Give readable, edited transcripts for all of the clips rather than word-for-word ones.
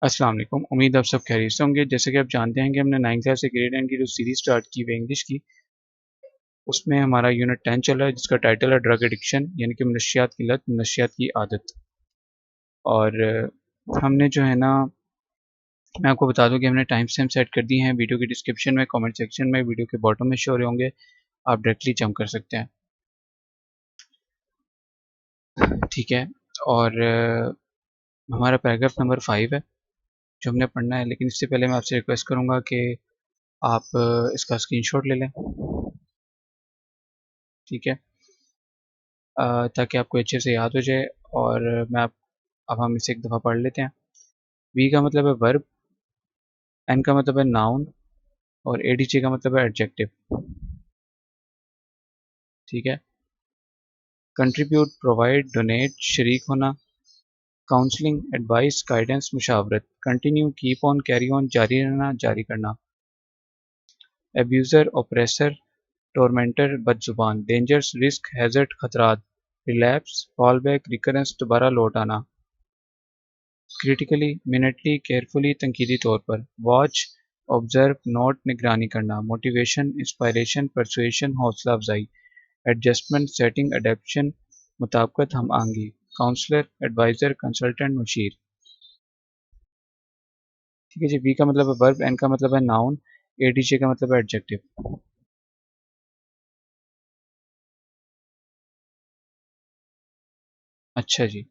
अस्सलाम वालेकुम। उम्मीद आप सब खैरियत से होंगे। जैसे कि आप जानते हैं कि हमने 9th क्लास से ग्रेड 10 की जो सीरीज़ स्टार्ट की हुई है इंग्लिश की, उसमें हमारा यूनिट 10 चल रहा है जिसका टाइटल है ड्रग एडिक्शन यानी कि मनशियात की लत, मनशियात की आदत। और हमने जो है ना, मैं आपको बता दूं कि हमने टाइम स्टैम्प सेट कर दिए हैं वीडियो की डिस्क्रिप्शन में, कमेंट सेक्शन में, वीडियो के बॉटम में शो हो रहे होंगे। आप डायरेक्टली जंप कर सकते हैं। ठीक है। और हमारा पैराग्राफ नंबर 5 है जो हमने पढ़ना है, लेकिन इससे पहले मैं आपसे रिक्वेस्ट करूँगा कि आप इसका स्क्रीनशॉट ले लें। ठीक है। ताकि आपको अच्छे से याद हो जाए। और मैं आप अब हम इसे एक दफ़ा पढ़ लेते हैं। वी का मतलब है वर्ब, एन का मतलब है नाउन और एडीजे का मतलब है एडजेक्टिव। ठीक है। कंट्रीब्यूट, प्रोवाइड, डोनेट, शरीक होना, काउंसलिंग, एडवाइस, गाइडेंस, मुशावरत, continue, keep on, carry on, जारी रहना, जारी करना, एब्यूज़र, ओप्रेसर, टोरमेंटर, बदजुबान, डेंजर्स, रिस्क, हैजर्ड, खतरात, रिलैप्स, फॉल बैक, रिकरेंस, दोबारा लौट आना, क्रिटिकली, मिनटली, केयरफुली, तनकीदी तौर पर, वॉच, ऑब्जर्व, नोट, निगरानी करना, मोटिवेशन, इंस्पायरेशन, परसुएशन, हौसला अफजाई, एडजस्टमेंट, सेटिंग, अडेप्शन, मुताबिकत, हम आहंगी, काउंसलर, एडवाइज़र, कंसल्टेंट, मुशीर। ठीक है जी। वी का मतलब है वर्ब, एन का मतलब है नाउन, एडीजे का मतलब है एडजेक्टिव। अच्छा जी।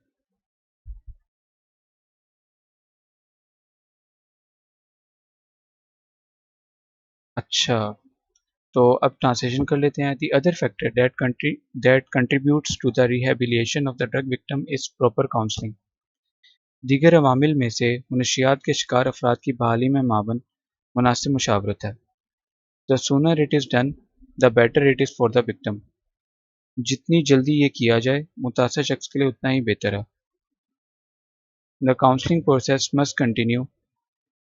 अच्छा, तो अब ट्रांसलेशन कर लेते हैं। The other factor that contributes to the rehabilitation of the drug victim is proper counselling. दीगर अवामिल में से मनशियात के शिकार अफराद की बहाली में मावन मुनासिब मुशावरत है। The sooner it is done the better it is for the victim. जितनी जल्दी ये किया जाए मुतासर शख्स के लिए उतना ही बेहतर है। The counselling process must continue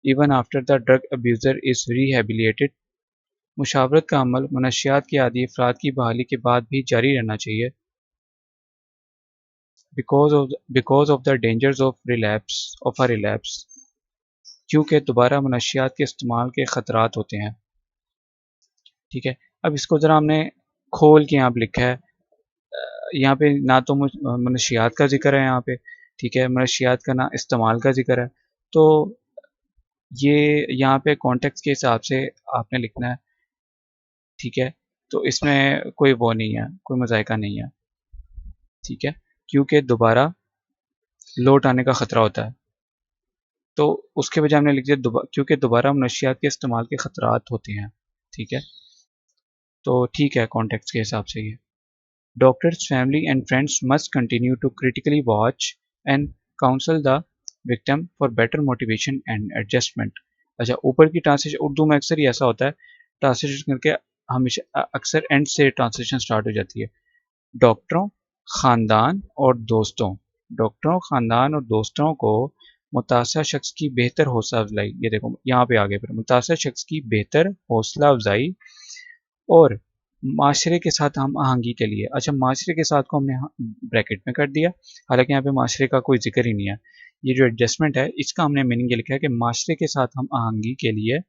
even after the drug abuser is rehabilitated. मुशावरत का अमल मनशियात के आदी अफराद की बहाली के बाद भी जारी रहना चाहिए। Because of the dangers of a relapse, क्योंकि दोबारा मनशियात के इस्तेमाल के ख़तरात होते हैं। ठीक है। अब इसको ज़रा हमने खोल के यहाँ पे लिखा है। यहाँ पे ना तो मनशियात का ज़िक्र है यहाँ पे, ठीक है, मनशियात का ना इस्तेमाल का ज़िक्र है। तो ये यहाँ पे कॉन्टेक्स्ट के हिसाब से आपने लिखना है। ठीक है। तो इसमें कोई वो नहीं है, कोई मज़ायका नहीं है। ठीक है। क्योंकि दोबारा लौट आने का ख़तरा होता है, तो उसके बजाय हमने लिख दिया क्योंकि दोबारा मनशियात के इस्तेमाल के ख़तरात होते हैं। ठीक है। तो ठीक है, कॉन्टेक्स्ट के हिसाब से ये doctors, family and friends must continue to critically watch and counsel the victim for better motivation and adjustment। अच्छा, ऊपर की ट्रांसलेशन उर्दू में अक्सर ही ऐसा होता है, ट्रांसलेशन करके हमेशा अक्सर एंड से ट्रांसलेशन स्टार्ट हो जाती है। डॉक्टरों, ख़ानदान और दोस्तों, डॉक्टरों, ख़ानदान और दोस्तों को मुतासर शख्स की बेहतर हौसला अफजाई, ये देखो यहाँ पे आगे फिर मुतासर शख्स की बेहतर हौसला अफजाई और माशरे के साथ हम आहंगी के लिए। अच्छा, माशरे के साथ को हमने ब्रैकेट में कर दिया, हालांकि यहाँ पे माशरे का कोई जिक्र ही नहीं है। ये जो एडजस्टमेंट है इसका हमने मीनिंग ये लिखा है कि माशरे के साथ हम आहंगी के लिए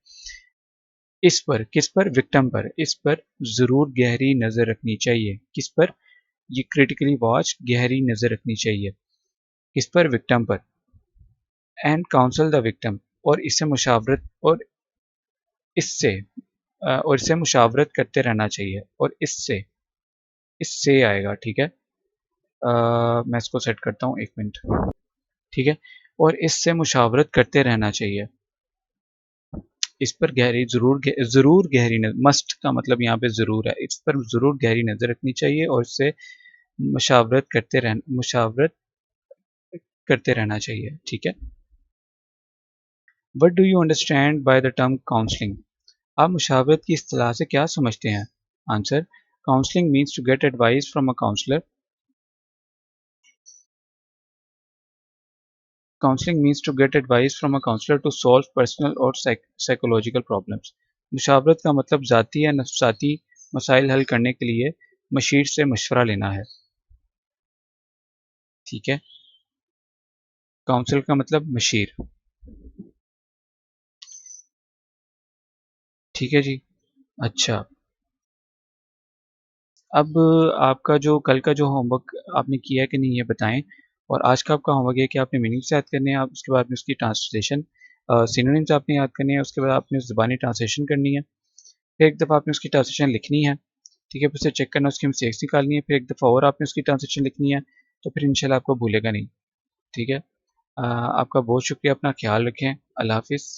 इस पर, किस पर, विक्टिम पर, इस पर ज़रूर गहरी नज़र रखनी चाहिए। किस पर? ये क्रिटिकली वॉच, गहरी नज़र रखनी चाहिए। किस पर? विक्टिम पर। एंड काउंसल द विक्टिम, और इससे मुशावरत इससे और इससे मुशावरत करते रहना चाहिए। और इससे आएगा। ठीक है। मैं इसको सेट करता हूँ, एक मिनट। ठीक है। और इससे मुशावरत करते रहना चाहिए। इस पर ज़रूर गहरी नज़र, मस्ट का मतलब यहाँ पे ज़रूर है, इस पर ज़रूर गहरी नज़र रखनी चाहिए और इससे मुशावरत करते रहना चाहिए। ठीक है। What do you understand by the term counselling? आप मुशावरत की इस्तिलाह से क्या समझते हैं? Answer, counselling means to get advice from a counsellor. Counseling means to get advice from a counselor to solve personal or psychological problems। मुशावरत का मतलब ज़ाती या नफसाती मसाइल हल करने के लिए मशीर से मशवरा लेना है। ठीक है। काउंसिल का मतलब मशीर। ठीक है जी। अच्छा, अब आपका जो कल का जो होमवर्क आपने किया है कि नहीं ये बताएँ? और आज का आपका होमवर्क ये है कि आपने मीनिंग्स याद करने हैं, आप उसके बाद में उसकी ट्रांसलेशन सिनोनिम्स आपने याद करने हैं, उसके बाद आपने ज़ुबानी ट्रांसलेशन करनी है। फिर एक दफ़ा आपने उसकी ट्रांसलेशन लिखनी है, ठीक है? फिर उसे चेक करना, उसकी मिस्टेक्स निकालनी है, फिर एक दफ़ा और आपने उसकी ट्रांसलेशन लिखनी है, तो फिर इंशाल्लाह आपको भूलेगा नहीं, ठीक है? आपका बहुत शुक्रिया, अपना ख़्याल रखें। अल्लाह हाफ़िज़।